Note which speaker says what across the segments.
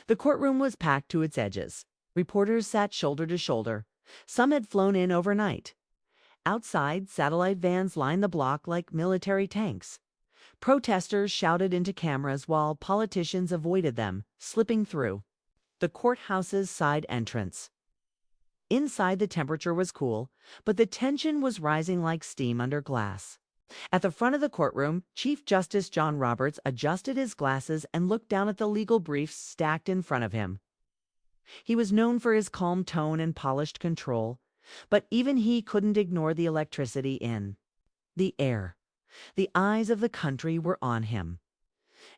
Speaker 1: The courtroom was packed to its edges. Reporters sat shoulder to shoulder. Some had flown in overnight. Outside, satellite vans lined the block like military tanks. Protesters shouted into cameras while politicians avoided them, slipping through. The courthouse's side entrance. Inside, the temperature was cool, but the tension was rising like steam under glass. At the front of the courtroom, Chief Justice John Roberts adjusted his glasses and looked down at the legal briefs stacked in front of him. He was known for his calm tone and polished control, but even he couldn't ignore the electricity in the air. The eyes of the country were on him.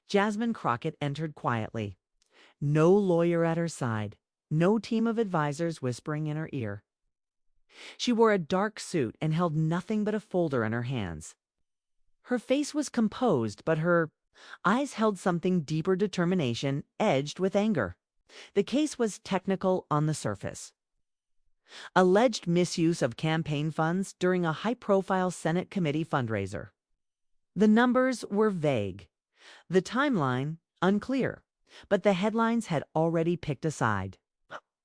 Speaker 1: Jasmine Crockett entered quietly. No lawyer at her side, no team of advisors whispering in her ear. She wore a dark suit and held nothing but a folder in her hands. Her face was composed, but her eyes held something deeper: determination, edged with anger. The case was technical on the surface. Alleged misuse of campaign funds during a high-profile Senate committee fundraiser. The numbers were vague. The timeline, unclear. But the headlines had already picked a side.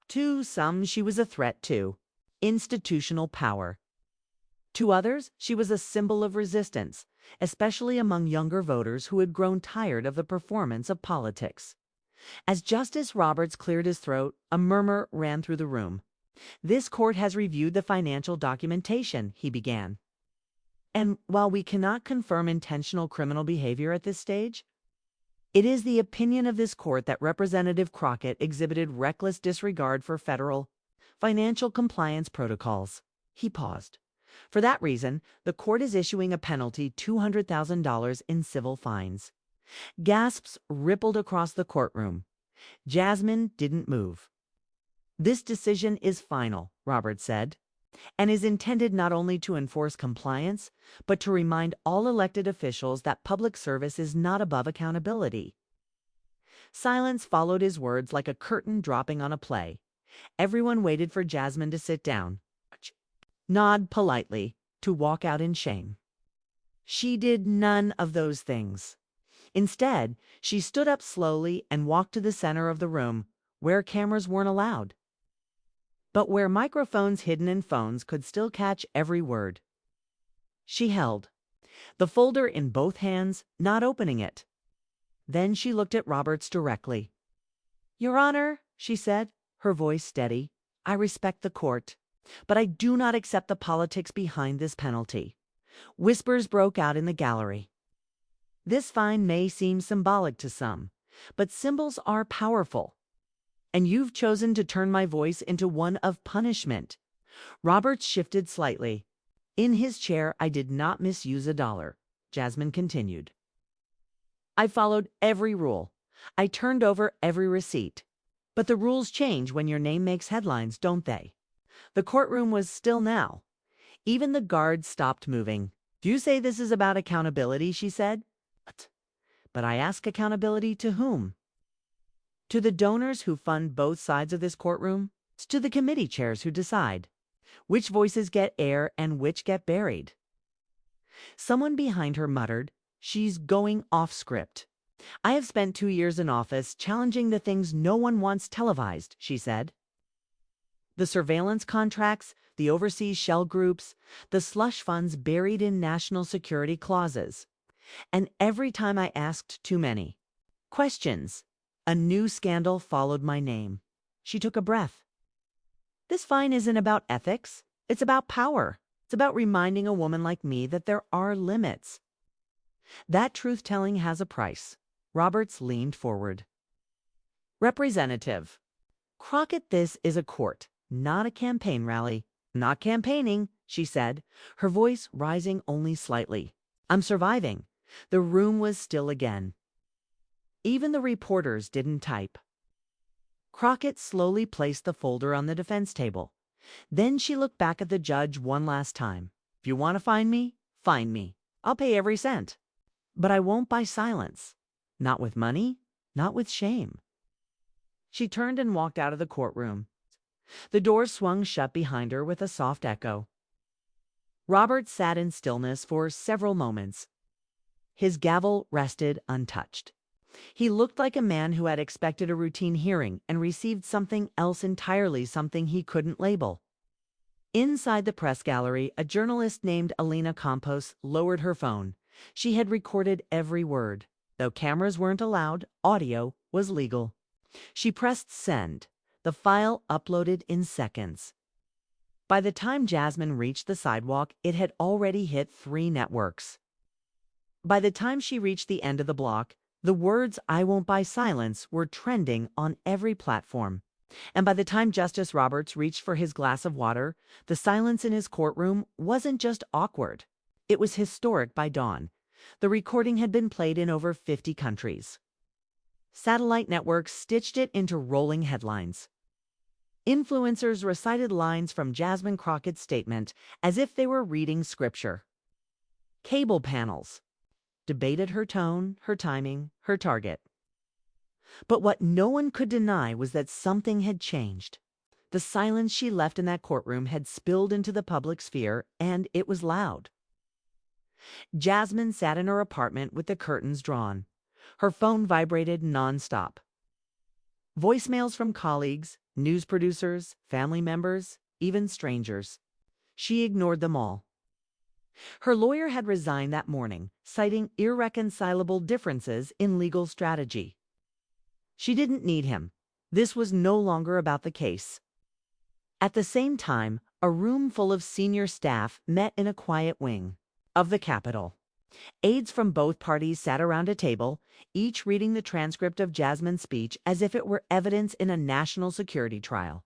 Speaker 1: To some, she was a threat to institutional power. To others, she was a symbol of resistance, especially among younger voters who had grown tired of the performance of politics. As Justice Roberts cleared his throat, a murmur ran through the room. "This court has reviewed the financial documentation," he began. "And while we cannot confirm intentional criminal behavior at this stage, it is the opinion of this court that Representative Crockett exhibited reckless disregard for federal financial compliance protocols." He paused. "For that reason, the court is issuing a penalty, $200,000 in civil fines." Gasps rippled across the courtroom. Jasmine didn't move. "This decision is final," Roberts said, "and is intended not only to enforce compliance, but to remind all elected officials that public service is not above accountability." Silence followed his words like a curtain dropping on a play. Everyone waited for Jasmine to sit down, nod politely, to walk out in shame. She did none of those things. Instead, she stood up slowly and walked to the center of the room, where cameras weren't allowed, but where microphones hidden in phones could still catch every word. She held the folder in both hands, not opening it. Then she looked at Roberts directly. "Your Honor," she said, her voice steady, "I respect the court, but I do not accept the politics behind this penalty." Whispers broke out in the gallery. "This fine may seem symbolic to some, but symbols are powerful. And you've chosen to turn my voice into one of punishment." Roberts shifted slightly. "In his chair, I did not misuse a dollar," Jasmine continued. "I followed every rule. I turned over every receipt. But the rules change when your name makes headlines, don't they?" The courtroom was still now. Even the guards stopped moving. "Do you say this is about accountability?" she said. "But I ask, accountability to whom? To the donors who fund both sides of this courtroom? To the committee chairs who decide which voices get air and which get buried?" Someone behind her muttered, "She's going off script." "I have spent 2 years in office challenging the things no one wants televised," she said. The surveillance contracts, the overseas shell groups, the slush funds buried in national security clauses. And every time I asked too many questions, a new scandal followed my name. She took a breath. "This fine isn't about ethics. It's about power. It's about reminding a woman like me that there are limits." "That truth-telling has a price." Roberts leaned forward. "Representative Crockett, this is a court, not a campaign rally." "Not campaigning," she said, her voice rising only slightly. "I'm surviving." The room was still again. Even the reporters didn't type. Crockett slowly placed the folder on the defense table. Then she looked back at the judge one last time. "If you want to find me, find me. I'll pay every cent. But I won't buy silence. Not with money, not with shame." She turned and walked out of the courtroom. The door swung shut behind her with a soft echo. Robert sat in stillness for several moments. His gavel rested untouched. He looked like a man who had expected a routine hearing and received something else entirely, something he couldn't label. Inside the press gallery, a journalist named Alina Campos lowered her phone. She had recorded every word. Though cameras weren't allowed, audio was legal. She pressed send. The file uploaded in seconds. By the time Jasmine reached the sidewalk, it had already hit 3 networks. By the time she reached the end of the block, the words "I won't buy silence" were trending on every platform. And by the time Justice Roberts reached for his glass of water, the silence in his courtroom wasn't just awkward. It was historic by dawn. The recording had been played in over 50 countries. Satellite networks stitched it into rolling headlines. Influencers recited lines from Jasmine Crockett's statement as if they were reading scripture. Cable panels debated her tone, her timing, her target. But what no one could deny was that something had changed. The silence she left in that courtroom had spilled into the public sphere, and it was loud. Jasmine sat in her apartment with the curtains drawn. Her phone vibrated nonstop. Voicemails from colleagues, news producers, family members, even strangers. She ignored them all. Her lawyer had resigned that morning, citing irreconcilable differences in legal strategy. She didn't need him. This was no longer about the case. At the same time, a room full of senior staff met in a quiet wing of the Capitol. Aides from both parties sat around a table, each reading the transcript of Jasmine's speech as if it were evidence in a national security trial.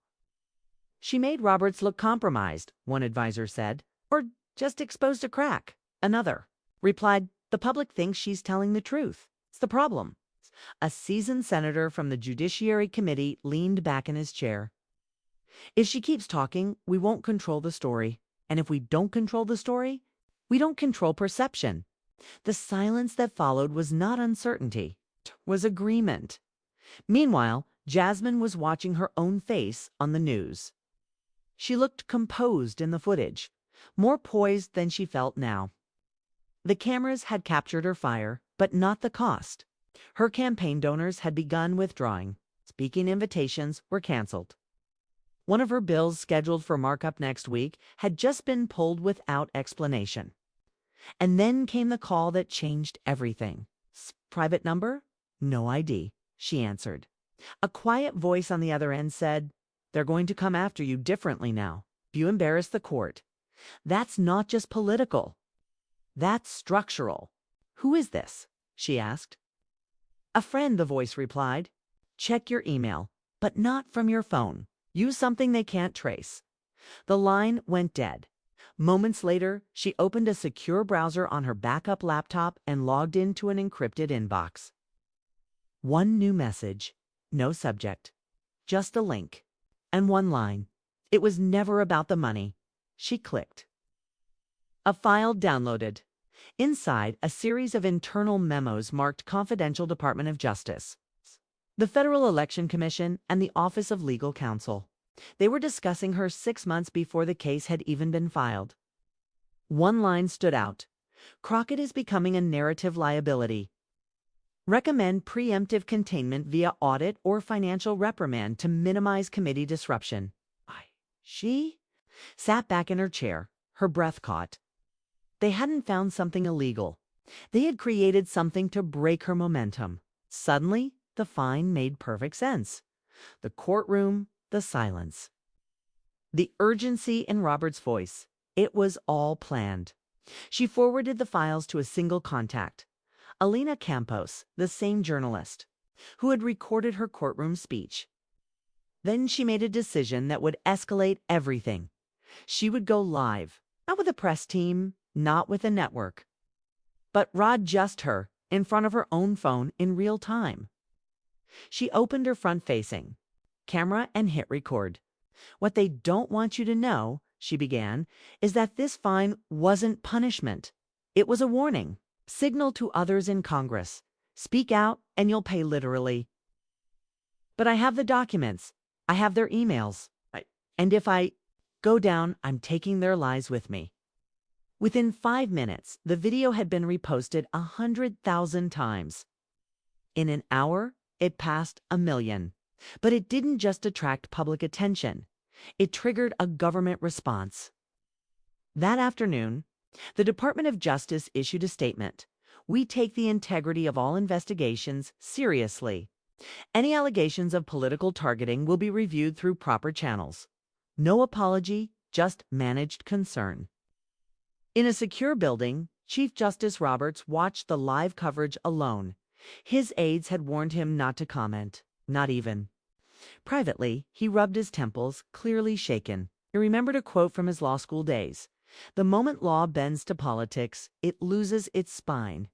Speaker 1: "She made Roberts look compromised," one advisor said. "Or just exposed a crack," another replied. "The public thinks she's telling the truth. It's the problem." A seasoned senator from the Judiciary Committee leaned back in his chair. "If she keeps talking, we won't control the story. And if we don't control the story, we don't control perception." The silence that followed was not uncertainty, it was agreement. Meanwhile, Jasmine was watching her own face on the news. She looked composed in the footage, more poised than she felt now. The cameras had captured her fire, but not the cost. Her campaign donors had begun withdrawing. Speaking invitations were canceled. One of her bills scheduled for markup next week had just been pulled without explanation. And then came the call that changed everything. "Private number? No ID," she answered. A quiet voice on the other end said, "They're going to come after you differently now. If you embarrass the court." "That's not just political. That's structural." "Who is this?" she asked. "A friend," the voice replied. "Check your email, but not from your phone. Use something they can't trace." The line went dead. Moments later, she opened a secure browser on her backup laptop and logged into an encrypted inbox. One new message, no subject, just a link, and one line. It was never about the money. She clicked. A file downloaded. Inside, a series of internal memos marked Confidential Department of Justice, the Federal Election Commission, and the Office of Legal Counsel. They were discussing her 6 months before the case had even been filed. One line stood out. "Crockett is becoming a narrative liability. Recommend preemptive containment via audit or financial reprimand to minimize committee disruption." She sat back in her chair, her breath caught. They hadn't found something illegal. They had created something to break her momentum. Suddenly, the fine made perfect sense. The courtroom, the silence. The urgency in Robert's voice. It was all planned. She forwarded the files to a single contact, Alina Campos, the same journalist, who had recorded her courtroom speech. Then she made a decision that would escalate everything. She would go live, not with a press team, not with a network, but just her, in front of her own phone in real time. She opened her front-facing camera and hit record. "What they don't want you to know," she began, "is that this fine wasn't punishment. It was a warning. Signal to others in Congress. Speak out and you'll pay literally. But I have the documents. I have their emails. And if I go down, I'm taking their lies with me." Within 5 minutes, the video had been reposted 100,000 times. In an hour, it passed 1 million. But it didn't just attract public attention. It triggered a government response. That afternoon, the Department of Justice issued a statement. We take the integrity of all investigations seriously. Any allegations of political targeting will be reviewed through proper channels. No apology, just managed concern. In a secure building, Chief Justice Roberts watched the live coverage alone. His aides had warned him not to comment, not even. Privately, he rubbed his temples, clearly shaken. He remembered a quote from his law school days. The moment law bends to politics, it loses its spine.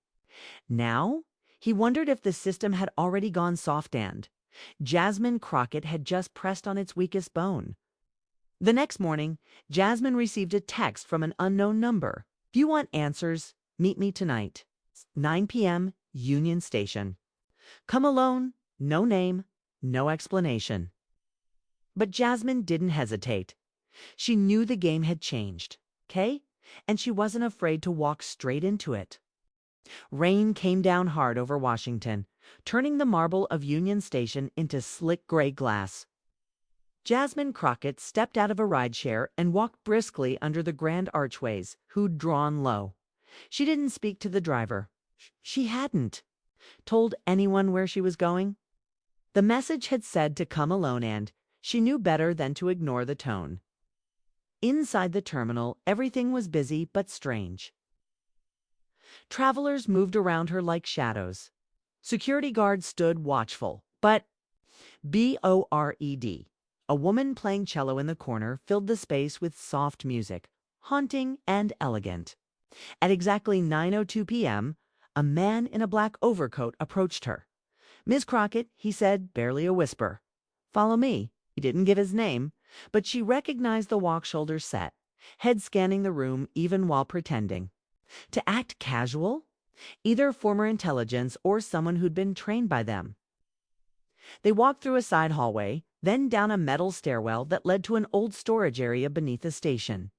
Speaker 1: Now, he wondered if the system had already gone soft-and. Jasmine Crockett had just pressed on its weakest bone. The next morning, Jasmine received a text from an unknown number. If you want answers, meet me tonight. 9 p.m., Union Station. Come alone, no name, no explanation. But Jasmine didn't hesitate. She knew the game had changed, okay? And she wasn't afraid to walk straight into it. Rain came down hard over Washington, turning the marble of Union Station into slick gray glass. Jasmine Crockett stepped out of a rideshare and walked briskly under the grand archways, hood drawn low. She didn't speak to the driver. She hadn't told anyone where she was going. The message had said to come alone, and she knew better than to ignore the tone. Inside the terminal, everything was busy but strange. Travelers moved around her like shadows. Security guards stood watchful, but bored. A woman playing cello in the corner filled the space with soft music, haunting and elegant. At exactly 9:02 p.m., a man in a black overcoat approached her. "Miss Crockett," he said, barely a whisper. "Follow me." He didn't give his name, but she recognized the walk, shoulders set, head scanning the room even while pretending. To act casual? Either former intelligence or someone who'd been trained by them. They walked through a side hallway, then down a metal stairwell that led to an old storage area beneath the station.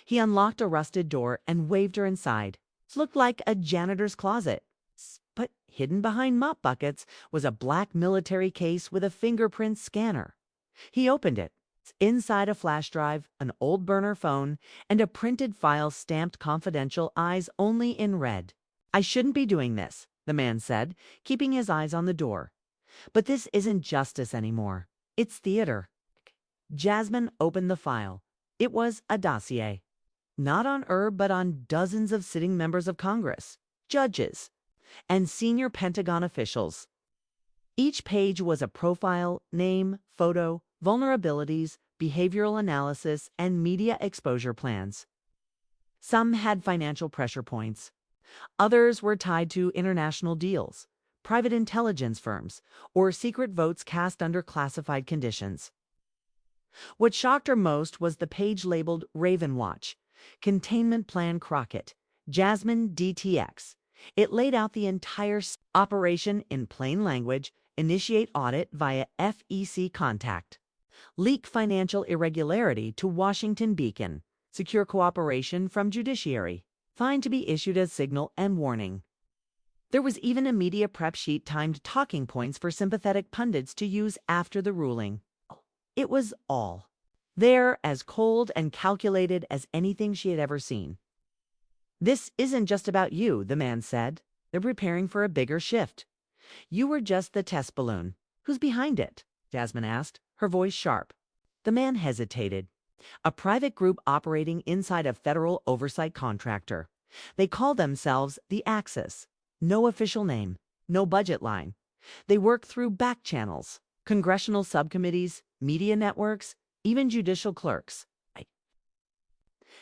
Speaker 1: He unlocked a rusted door and waved her inside. It looked like a janitor's closet, but hidden behind mop buckets was a black military case with a fingerprint scanner. He opened it. Inside, a flash drive, an old burner phone, and a printed file stamped confidential, eyes only in red. "I shouldn't be doing this," the man said, keeping his eyes on the door. "But this isn't justice anymore. It's theater." Jasmine opened the file. It was a dossier. Not on Herb, but on dozens of sitting members of Congress, judges, and senior Pentagon officials. Each page was a profile, name, photo, vulnerabilities, behavioral analysis, and media exposure plans. Some had financial pressure points. Others were tied to international deals, private intelligence firms, or secret votes cast under classified conditions. What shocked her most was the page labeled Raven Watch, Containment Plan Crockett, Jasmine DTX. It laid out the entire operation in plain language: initiate audit via FEC contact, leak financial irregularity to Washington Beacon, secure cooperation from judiciary, fine to be issued as signal and warning. There was even a media prep sheet timed talking points for sympathetic pundits to use after the ruling. It was all there, as cold and calculated as anything she had ever seen. "This isn't just about you," the man said. "They're preparing for a bigger shift. You were just the test balloon." "Who's behind it?" Jasmine asked, her voice sharp. The man hesitated. "A private group operating inside a federal oversight contractor. They call themselves the Axis. No official name, no budget line. They work through back channels, congressional subcommittees, media networks, even judicial clerks."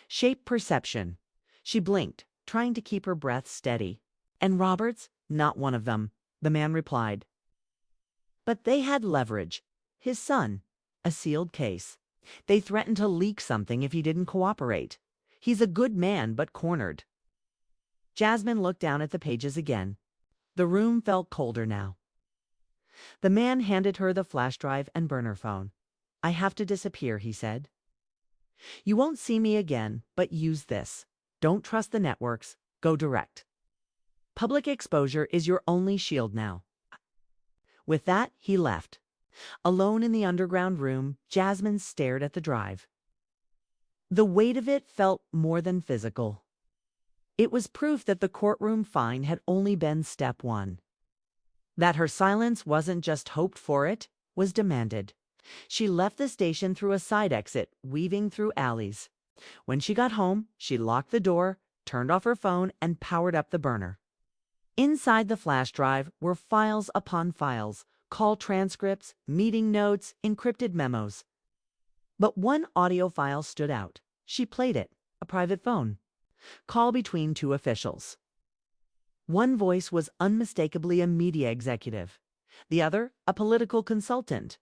Speaker 1: Shape perception. She blinked, trying to keep her breath steady. "And Roberts? Not one of them," the man replied. "But they had leverage. His son. A sealed case. They threatened to leak something if he didn't cooperate. He's a good man, but cornered." Jasmine looked down at the pages again. The room felt colder now. The man handed her the flash drive and burner phone. "I have to disappear," he said. "You won't see me again, but use this. Don't trust the networks. Go direct. Public exposure is your only shield now." With that, he left. Alone in the underground room, Jasmine stared at the drive. The weight of it felt more than physical. It was proof that the courtroom fine had only been step one. That her silence wasn't just hoped for, it was demanded. She left the station through a side exit, weaving through alleys. When she got home, she locked the door, turned off her phone, and powered up the burner. Inside the flash drive were files upon files, call transcripts, meeting notes, encrypted memos. But one audio file stood out. She played it, a private phone. Call between two officials. One voice was unmistakably a media executive, the other a political consultant.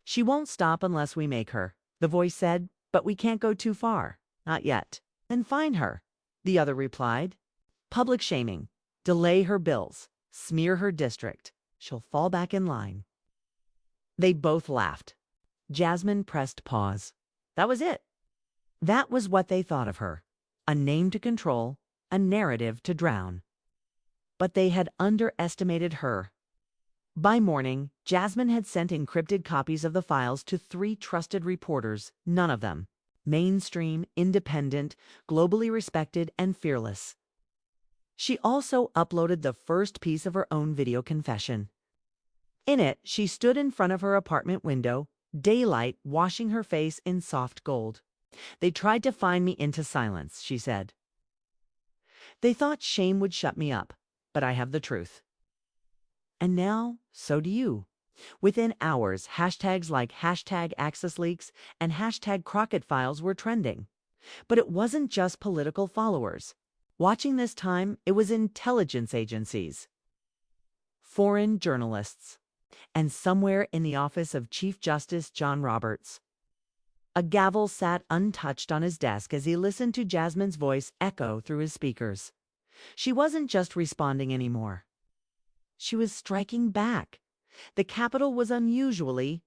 Speaker 1: "She won't stop unless we make her," the voice said, "but we can't go too far. Not yet." "Then fine her," the other replied. "Public shaming. Delay her bills. Smear her district. She'll fall back in line." They both laughed. Jasmine pressed pause. That was it. That was what they thought of her. A name to control, a narrative to drown. But they had underestimated her. By morning, Jasmine had sent encrypted copies of the files to 3 trusted reporters, none of them mainstream, independent, globally respected, and fearless. She also uploaded the first piece of her own video confession. In it, she stood in front of her apartment window, daylight washing her face in soft gold. "They tried to fine me into silence," she said. "They thought shame would shut me up, but I have the truth. And now, so do you." Within hours, hashtags like #AccessLeaks and #Crockett Files were trending. But it wasn't just political followers. Watching this time, it was intelligence agencies, foreign journalists, and somewhere in the office of Chief Justice John Roberts. A gavel sat untouched on his desk as he listened to Jasmine's voice echo through his speakers. She wasn't just responding anymore. She was striking back. The Capitol was unusually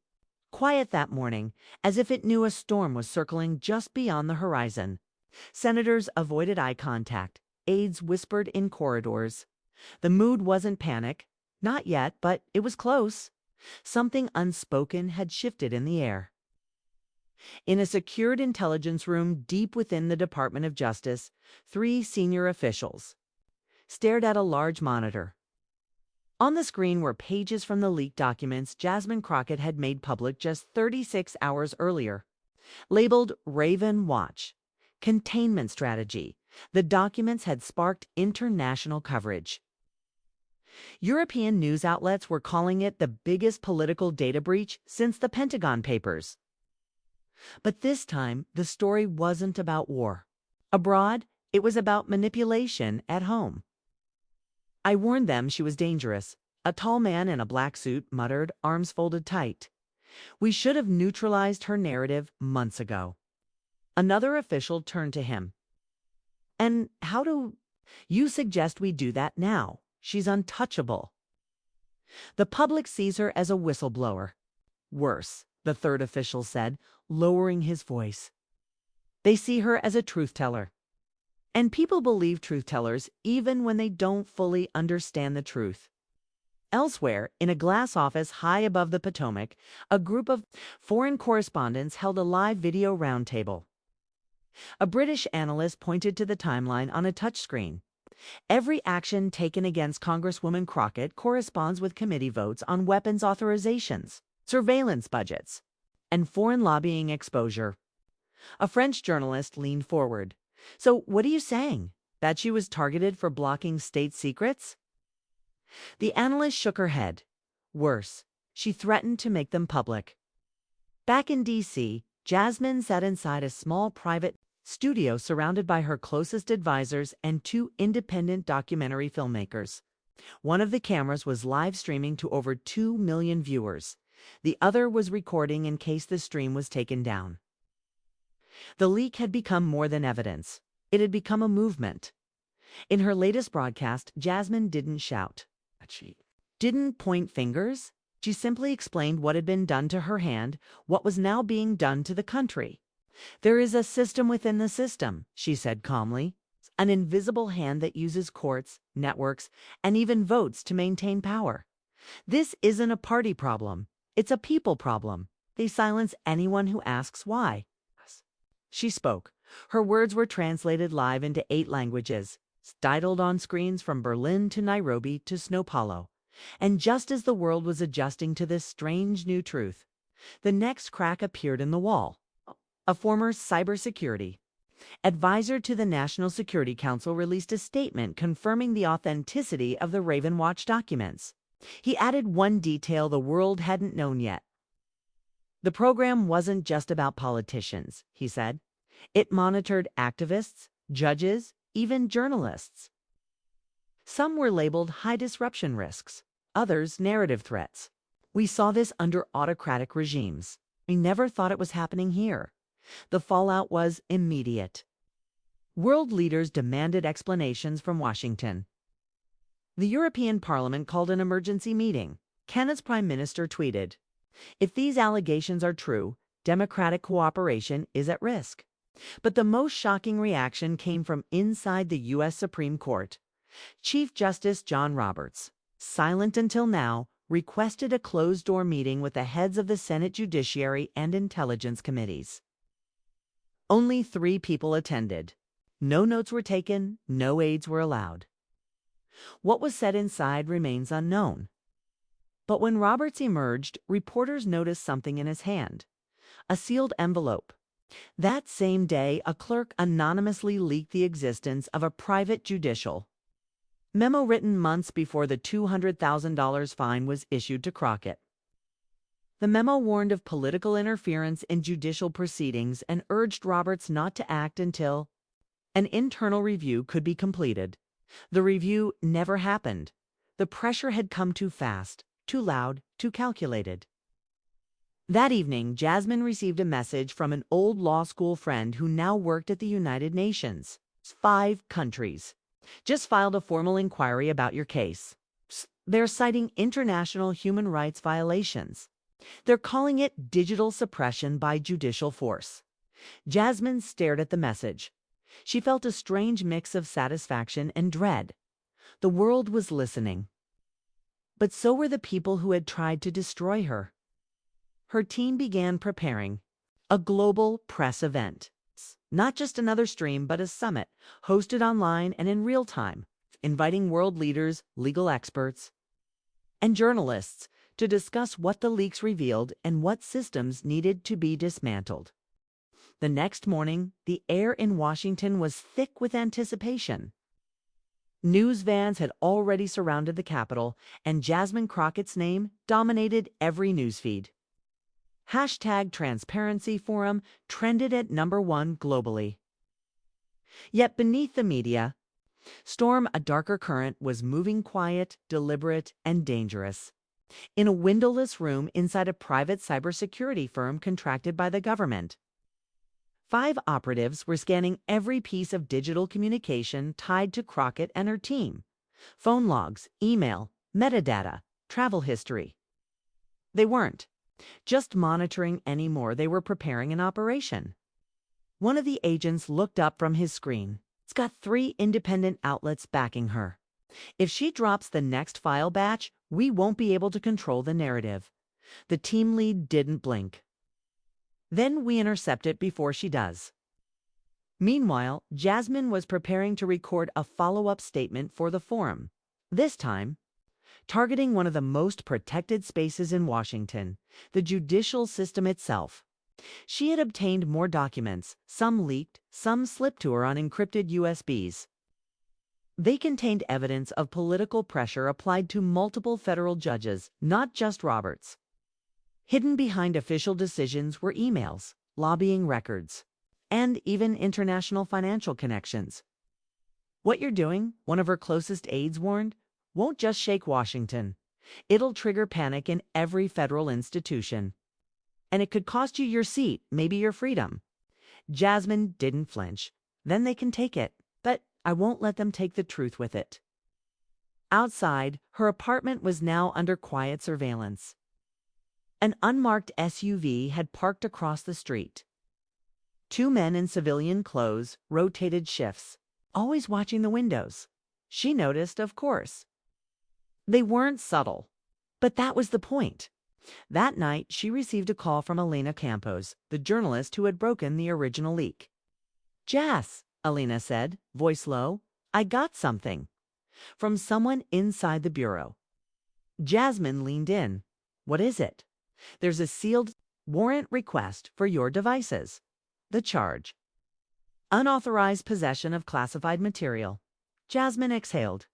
Speaker 1: quiet that morning, as if it knew a storm was circling just beyond the horizon. Senators avoided eye contact. Aides whispered in corridors. The mood wasn't panic. Not yet, but it was close. Something unspoken had shifted in the air. In a secured intelligence room deep within the Department of Justice, 3 senior officials stared at a large monitor. On the screen were pages from the leaked documents Jasmine Crockett had made public just 36 hours earlier. Labeled Raven Watch, Containment Strategy, the documents had sparked international coverage. European news outlets were calling it the biggest political data breach since the Pentagon Papers. But this time, the story wasn't about war. Abroad, it was about manipulation at home. "I warned them she was dangerous," a tall man in a black suit muttered, arms folded tight. "We should have neutralized her narrative months ago." Another official turned to him. "And how do you suggest we do that now? She's untouchable." "The public sees her as a whistleblower." "Worse," the third official said, lowering his voice. "They see her as a truth teller. And people believe truth tellers even when they don't fully understand the truth." Elsewhere, in a glass office high above the Potomac, a group of foreign correspondents held a live video roundtable. A British analyst pointed to the timeline on a touchscreen. Every action taken against Congresswoman Crockett corresponds with committee votes on weapons authorizations, surveillance budgets, and foreign lobbying exposure. A French journalist leaned forward. "So what are you saying? That she was targeted for blocking state secrets?" The analyst shook her head. "Worse, she threatened to make them public." Back in D.C., Jasmine sat inside a small private studio surrounded by her closest advisors and 2 independent documentary filmmakers. One of the cameras was live streaming to over 2 million viewers. The other was recording in case the stream was taken down. The leak had become more than evidence. It had become a movement. In her latest broadcast, Jasmine didn't shout. She didn't point fingers. She simply explained what had been done to her hand, what was now being done to the country. "There is a system within the system," she said calmly. "An invisible hand that uses courts, networks, and even votes to maintain power. This isn't a party problem. It's a people problem. They silence anyone who asks why. She spoke. Her words were translated live into 8 languages, titled on screens from Berlin to Nairobi to Sao Paulo. And just as the world was adjusting to this strange new truth, the next crack appeared in the wall. A former cybersecurity advisor to the National Security Council released a statement confirming the authenticity of the Raven Watch documents. He added one detail the world hadn't known yet. The program wasn't just about politicians, he said. It monitored activists, judges, even journalists. Some were labeled high disruption risks, others narrative threats. We saw this under autocratic regimes. We never thought it was happening here. The fallout was immediate. World leaders demanded explanations from Washington. The European Parliament called an emergency meeting. Canada's Prime Minister tweeted, "If these allegations are true, democratic cooperation is at risk." But the most shocking reaction came from inside the U.S. Supreme Court. Chief Justice John Roberts, silent until now, requested a closed-door meeting with the heads of the Senate Judiciary and Intelligence Committees. Only 3 people attended. No notes were taken, no aides were allowed. What was said inside remains unknown. But when Roberts emerged, reporters noticed something in his hand. A sealed envelope. That same day, a clerk anonymously leaked the existence of a private judicial memo written months before the $200,000 fine was issued to Crockett. The memo warned of political interference in judicial proceedings and urged Roberts not to act until an internal review could be completed. The review never happened. The pressure had come too fast, too loud, too calculated. That evening, Jasmine received a message from an old law school friend who now worked at the United Nations. 5 countries just filed a formal inquiry about your case. They're citing international human rights violations. They're calling it digital suppression by judicial force. Jasmine stared at the message. She felt a strange mix of satisfaction and dread. The world was listening. But so were the people who had tried to destroy her. Her team began preparing a global press event. Not just another stream, but a summit, hosted online and in real time, inviting world leaders, legal experts, and journalists to discuss what the leaks revealed and what systems needed to be dismantled. The next morning, the air in Washington was thick with anticipation. News vans had already surrounded the Capitol, and Jasmine Crockett's name dominated every newsfeed. #Transparency Forum trended at #1 globally. Yet beneath the media storm, a darker current was moving, quiet, deliberate, and dangerous. In a windowless room inside a private cybersecurity firm contracted by the government, 5 operatives were scanning every piece of digital communication tied to Crockett and her team. Phone logs, email, metadata, travel history. They weren't just monitoring anymore, they were preparing an operation. One of the agents looked up from his screen. It's got 3 independent outlets backing her. If she drops the next file batch, we won't be able to control the narrative. The team lead didn't blink. Then we intercept it before she does. Meanwhile, Jasmine was preparing to record a follow-up statement for the forum. This time, targeting one of the most protected spaces in Washington, the judicial system itself. She had obtained more documents, some leaked, some slipped to her on encrypted USBs. They contained evidence of political pressure applied to multiple federal judges, not just Roberts. Hidden behind official decisions were emails, lobbying records, and even international financial connections. "What you're doing," one of her closest aides warned, "won't just shake Washington. It'll trigger panic in every federal institution. And it could cost you your seat, maybe your freedom." Jasmine didn't flinch. "Then they can take it, but I won't let them take the truth with it." Outside, her apartment was now under quiet surveillance. An unmarked SUV had parked across the street. 2 men in civilian clothes rotated shifts, always watching the windows. She noticed, of course. They weren't subtle. But that was the point. That night, she received a call from Elena Campos, the journalist who had broken the original leak. "Jas," Elena said, voice low, "I got something." From someone inside the bureau. Jasmine leaned in. "What is it?" "There's a sealed warrant request for your devices." The charge: unauthorized possession of classified material. Jasmine exhaled.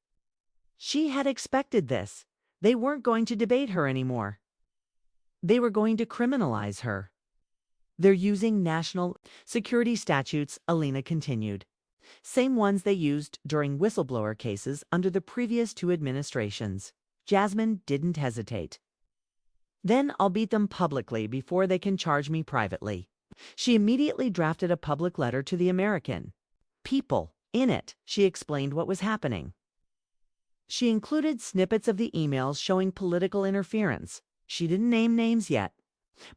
Speaker 1: She had expected this. They weren't going to debate her anymore. They were going to criminalize her. "They're using national security statutes," Elena continued. "Same ones they used during whistleblower cases under the previous two administrations." Jasmine didn't hesitate. "Then I'll beat them publicly before they can charge me privately." She immediately drafted a public letter to the American people. In it, she explained what was happening. She included snippets of the emails showing political interference. She didn't name names yet,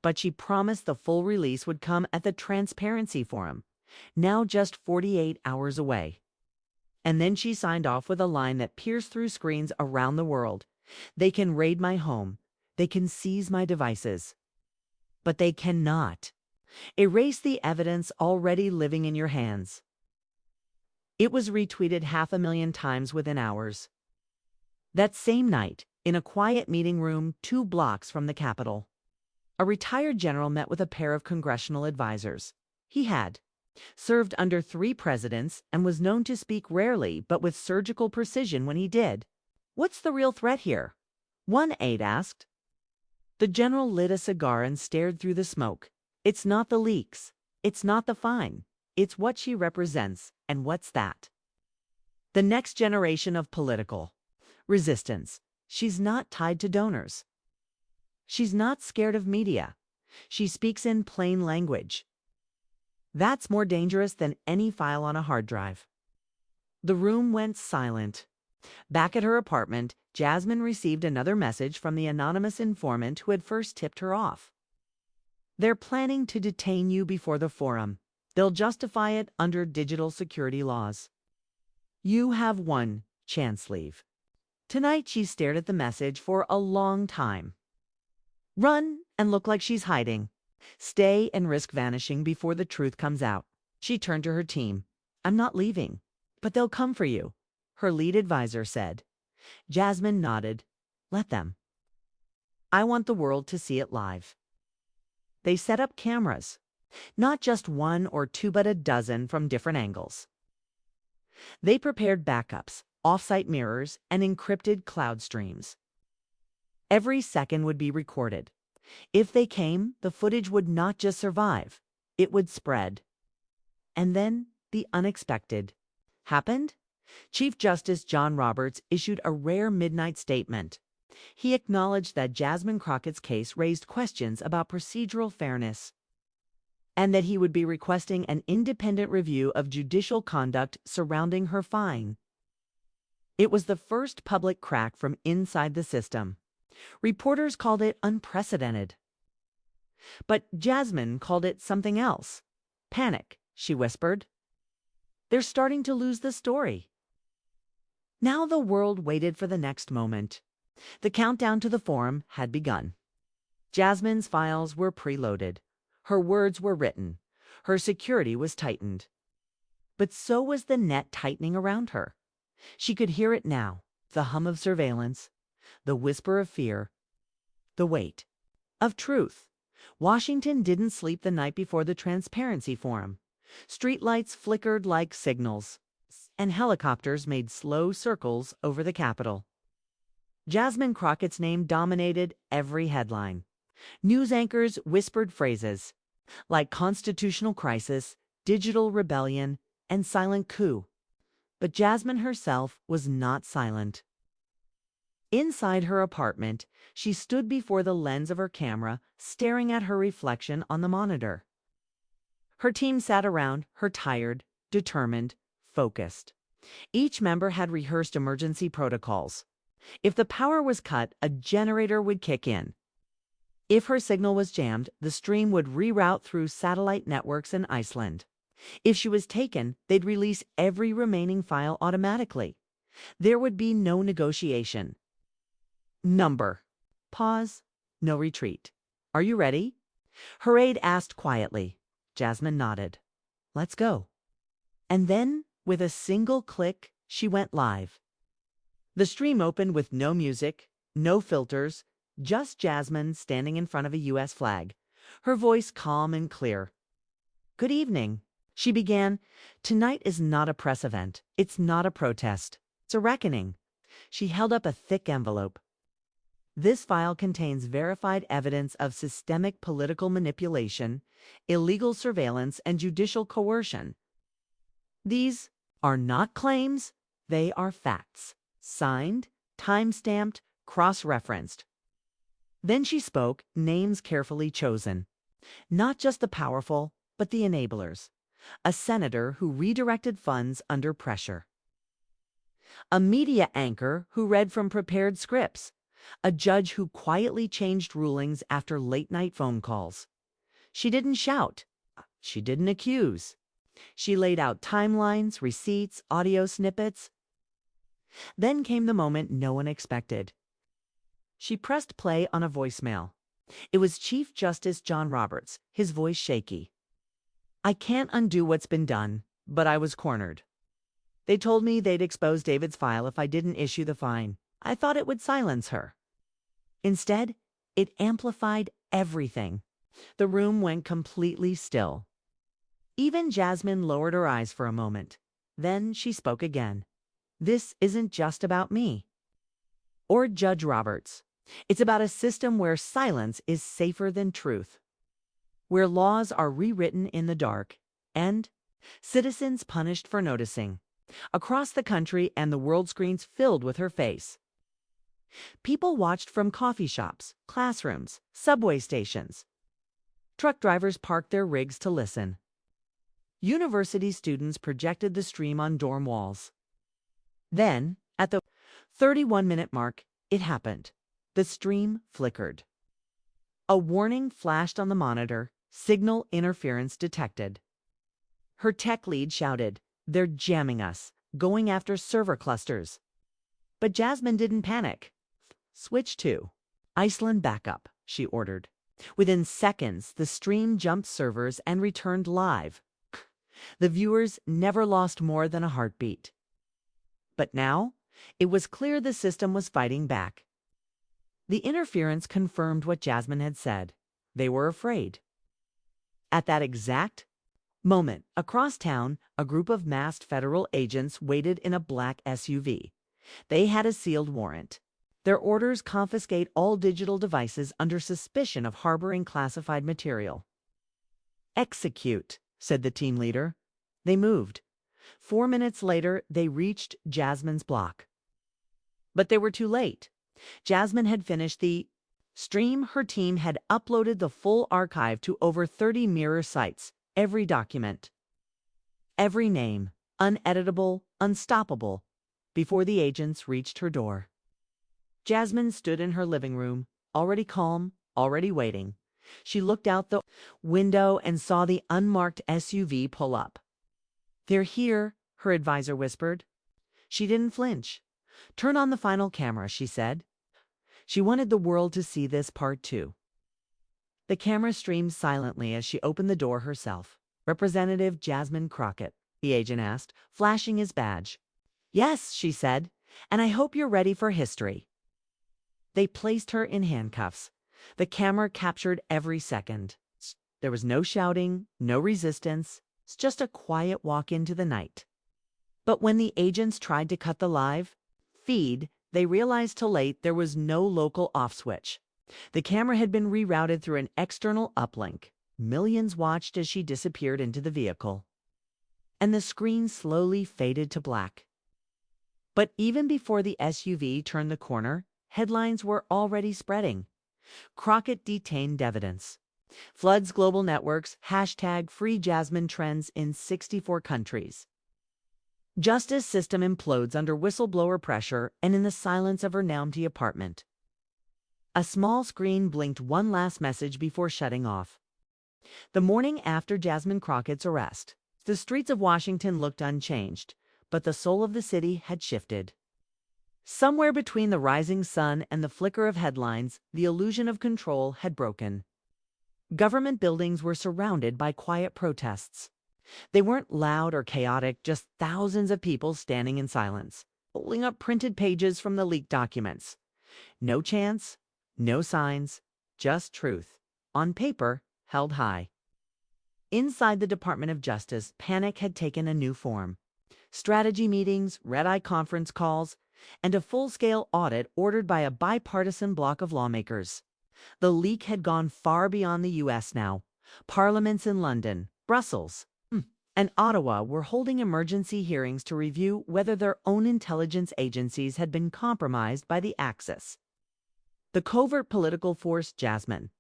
Speaker 1: but she promised the full release would come at the Transparency Forum, now just 48 hours away. And then she signed off with a line that pierced through screens around the world. "They can raid my home. They can seize my devices. But they cannot erase the evidence already living in your hands." It was retweeted 500,000 times within hours. That same night, in a quiet meeting room 2 blocks from the Capitol, a retired general met with a pair of congressional advisors. He had served under 3 presidents and was known to speak rarely but with surgical precision when he did. "What's the real threat here?" one aide asked. The general lit a cigar and stared through the smoke. "It's not the leaks. It's not the fine. It's what she represents, and what's that? The next generation of political resistance. She's not tied to donors. She's not scared of media. She speaks in plain language. That's more dangerous than any file on a hard drive." The room went silent. Back at her apartment, Jasmine received another message from the anonymous informant who had first tipped her off. "They're planning to detain you before the forum. They'll justify it under digital security laws. You have one chance, leave." Tonight she stared at the message for a long time. Run and look like she's hiding. Stay and risk vanishing before the truth comes out. She turned to her team. "I'm not leaving, but they'll come for you," her lead advisor said. Jasmine nodded. "Let them. I want the world to see it live." They set up cameras. Not just 1 or 2, but a dozen from different angles. They prepared backups, off-site mirrors, and encrypted cloud streams. Every second would be recorded. If they came, the footage would not just survive, it would spread. And then the unexpected happened. Chief Justice John Roberts issued a rare midnight statement. He acknowledged that Jasmine Crockett's case raised questions about procedural fairness, and that he would be requesting an independent review of judicial conduct surrounding her fine. It was the first public crack from inside the system. Reporters called it unprecedented. But Jasmine called it something else. "Panic," she whispered. "They're starting to lose the story." Now the world waited for the next moment. The countdown to the forum had begun. Jasmine's files were preloaded. Her words were written. Her security was tightened. But so was the net tightening around her. She could hear it now, the hum of surveillance, the whisper of fear, the weight of truth. Washington didn't sleep the night before the Transparency Forum. Streetlights flickered like signals, and helicopters made slow circles over the Capitol. Jasmine Crockett's name dominated every headline. News anchors whispered phrases like constitutional crisis, digital rebellion, and silent coup. But Jasmine herself was not silent. Inside her apartment, she stood before the lens of her camera, staring at her reflection on the monitor. Her team sat around her, tired, determined, focused. Each member had rehearsed emergency protocols. If the power was cut, a generator would kick in. If her signal was jammed, the stream would reroute through satellite networks in Iceland. If she was taken, they'd release every remaining file automatically. There would be no negotiation. Number. Pause. No retreat. Are you ready? Her aide asked quietly. Jasmine nodded. Let's go. And then, with a single click, she went live. The stream opened with no music, no filters, just Jasmine standing in front of a U.S. flag, her voice calm and clear. Good evening, she began. Tonight is not a press event. It's not a protest. It's a reckoning. She held up a thick envelope. This file contains verified evidence of systemic political manipulation, illegal surveillance, and judicial coercion. These are not claims, they are facts. Signed, time-stamped, cross-referenced. Then she spoke, names carefully chosen. Not just the powerful, but the enablers. A senator who redirected funds under pressure. A media anchor who read from prepared scripts. A judge who quietly changed rulings after late-night phone calls. She didn't shout. She didn't accuse. She laid out timelines, receipts, audio snippets. Then came the moment no one expected. She pressed play on a voicemail. It was Chief Justice John Roberts, his voice shaky. I can't undo what's been done, but I was cornered. They told me they'd expose David's file if I didn't issue the fine. I thought it would silence her. Instead, it amplified everything. The room went completely still. Even Jasmine lowered her eyes for a moment. Then she spoke again. This isn't just about me. Or Judge Roberts. It's about a system where silence is safer than truth. Where laws are rewritten in the dark, and citizens punished for noticing. Across the country and the world screens filled with her face. People watched from coffee shops, classrooms, subway stations. Truck drivers parked their rigs to listen. University students projected the stream on dorm walls. Then, at the 31-minute mark, it happened. The stream flickered. A warning flashed on the monitor, signal interference detected. Her tech lead shouted, "They're jamming us, going after server clusters." But Jasmine didn't panic. Switch to Iceland backup, she ordered. Within seconds, the stream jumped servers and returned live. The viewers never lost more than a heartbeat. But now, it was clear the system was fighting back. The interference confirmed what Jasmine had said. They were afraid. At that exact moment, across town, a group of masked federal agents waited in a black SUV. They had a sealed warrant. Their orders confiscate all digital devices under suspicion of harboring classified material. Execute, said the team leader. They moved. 4 minutes later, they reached Jasmine's block. But they were too late. Jasmine had finished the stream. Her team had uploaded the full archive to over 30 mirror sites, every document, every name, uneditable, unstoppable, before the agents reached her door. Jasmine stood in her living room, already calm, already waiting. She looked out the window and saw the unmarked SUV pull up. They're here, her advisor whispered. She didn't flinch. Turn on the final camera, she said. She wanted the world to see this part too. The camera streamed silently as she opened the door herself. Representative Jasmine Crockett, the agent asked, flashing his badge. Yes, she said, and I hope you're ready for history. They placed her in handcuffs. The camera captured every second. There was no shouting, no resistance. It's just a quiet walk into the night. But when the agents tried to cut the live feed, they realized too late there was no local off switch. The camera had been rerouted through an external uplink. Millions watched as she disappeared into the vehicle. And the screen slowly faded to black. But even before the SUV turned the corner, headlines were already spreading. Crockett detained evidence. Floods global networks, #FreeJasmine trends in 64 countries. Justice system implodes under whistleblower pressure and in the silence of her empty apartment. A small screen blinked one last message before shutting off. The morning after Jasmine Crockett's arrest, the streets of Washington looked unchanged, but the soul of the city had shifted. Somewhere between the rising sun and the flicker of headlines, the illusion of control had broken. Government buildings were surrounded by quiet protests. They weren't loud or chaotic, just thousands of people standing in silence, holding up printed pages from the leaked documents. No chants, no signs, just truth, on paper, held high. Inside the Department of Justice, panic had taken a new form. Strategy meetings, red-eye conference calls, and a full-scale audit ordered by a bipartisan bloc of lawmakers. The leak had gone far beyond the U.S. now. Parliaments in London, Brussels, and Ottawa were holding emergency hearings to review whether their own intelligence agencies had been compromised by the Axis. The covert political force Jasmine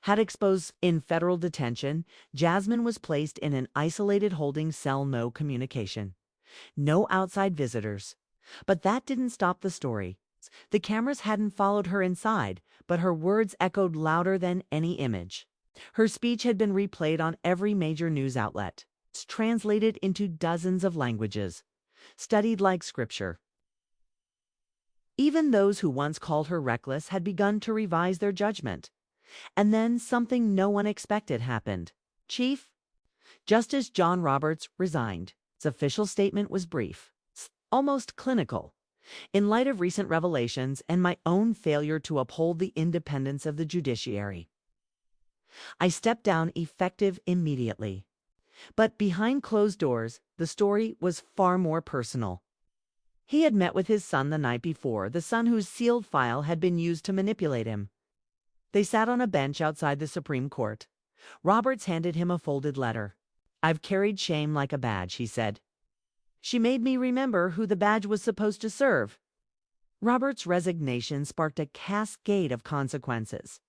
Speaker 1: had exposed in federal detention. Jasmine was placed in an isolated holding cell, no communication, no outside visitors. But that didn't stop the story. The cameras hadn't followed her inside, but her words echoed louder than any image. Her speech had been replayed on every major news outlet. It's translated into dozens of languages, studied like scripture. Even those who once called her reckless had begun to revise their judgment. And then something no one expected happened. Chief Justice John Roberts resigned. His official statement was brief, almost clinical. In light of recent revelations and my own failure to uphold the independence of the judiciary, I stepped down effective immediately. But behind closed doors, the story was far more personal. He had met with his son the night before, the son whose sealed file had been used to manipulate him. They sat on a bench outside the Supreme Court. Roberts handed him a folded letter. "I've carried shame like a badge," he said. "She made me remember who the badge was supposed to serve." Roberts' resignation sparked a cascade of consequences.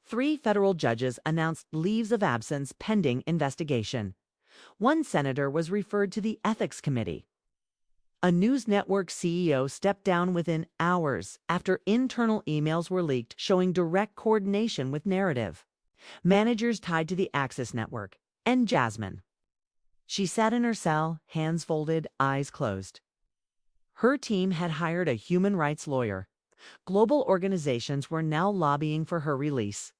Speaker 1: 3 federal judges announced leaves of absence pending investigation. 1 senator was referred to the Ethics Committee. A news network CEO stepped down within hours after internal emails were leaked showing direct coordination with narrative. Managers tied to the Axis network, and Jasmine. She sat in her cell, hands folded, eyes closed. Her team had hired a human rights lawyer. Global organizations were now lobbying for her release.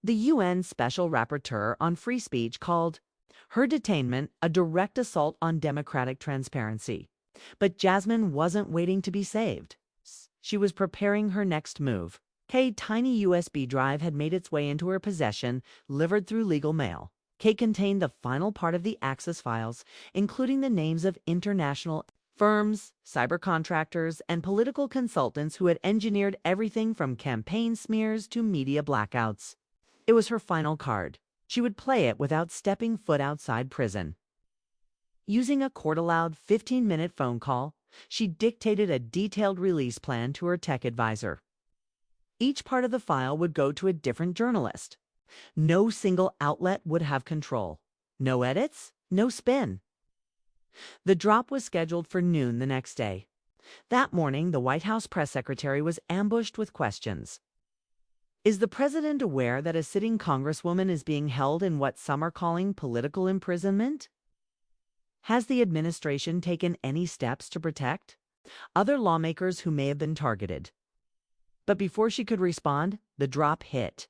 Speaker 1: The UN Special Rapporteur on Free Speech called her detainment a direct assault on democratic transparency. But Jasmine wasn't waiting to be saved. She was preparing her next move. A tiny USB drive had made its way into her possession, delivered through legal mail. It contained the final part of the Axis files, including the names of international firms, cyber contractors, and political consultants who had engineered everything from campaign smears to media blackouts. It was her final card. She would play it without stepping foot outside prison. Using a court-allowed 15-minute phone call, she dictated a detailed release plan to her tech advisor. Each part of the file would go to a different journalist. No single outlet would have control. No edits, no spin. The drop was scheduled for noon the next day. That morning, the White House press secretary was ambushed with questions. Is the president aware that a sitting congresswoman is being held in what some are calling political imprisonment? Has the administration taken any steps to protect other lawmakers who may have been targeted? But before she could respond, the drop hit.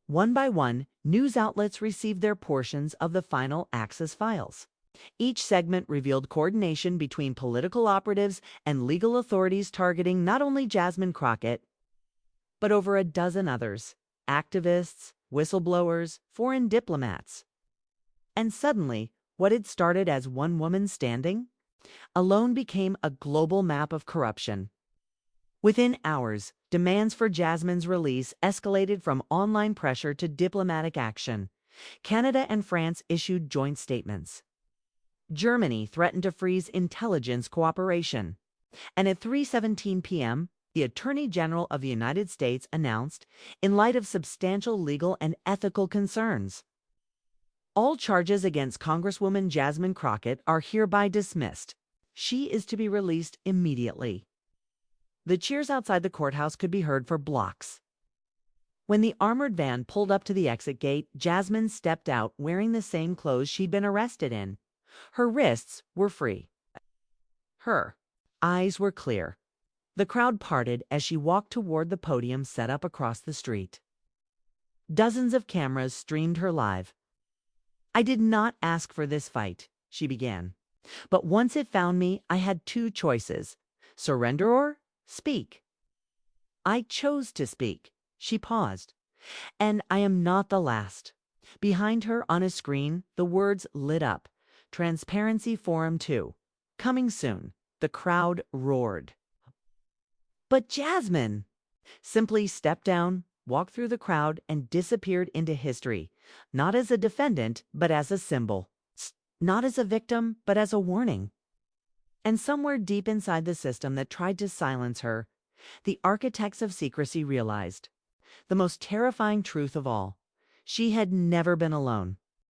Speaker 1: One by one, news outlets received their portions of the final Axis files. Each segment revealed coordination between political operatives and legal authorities targeting not only Jasmine Crockett, but over a dozen others, activists, whistleblowers, foreign diplomats. And suddenly, what had started as one woman standing alone became a global map of corruption. Within hours, demands for Jasmine's release escalated from online pressure to diplomatic action. Canada and France issued joint statements. Germany threatened to freeze intelligence cooperation. And at 3:17 p.m., the Attorney General of the United States announced, in light of substantial legal and ethical concerns, all charges against Congresswoman Jasmine Crockett are hereby dismissed. She is to be released immediately. The cheers outside the courthouse could be heard for blocks. When the armored van pulled up to the exit gate, Jasmine stepped out wearing the same clothes she'd been arrested in. Her wrists were free. Her eyes were clear. The crowd parted as she walked toward the podium set up across the street. Dozens of cameras streamed her live. "I did not ask for this fight," she began. "But once it found me, I had two choices: surrender or speak. I chose to speak." She paused. "And I am not the last." Behind her on a screen, the words lit up. "Transparency Forum 2. Coming soon." The crowd roared. "But Jasmine!" Simply stepped down, walked through the crowd, and disappeared into history, not as a defendant, but as a symbol. Not as a victim, but as a warning. And somewhere deep inside the system that tried to silence her, the architects of secrecy realized the most terrifying truth of all: she had never been alone.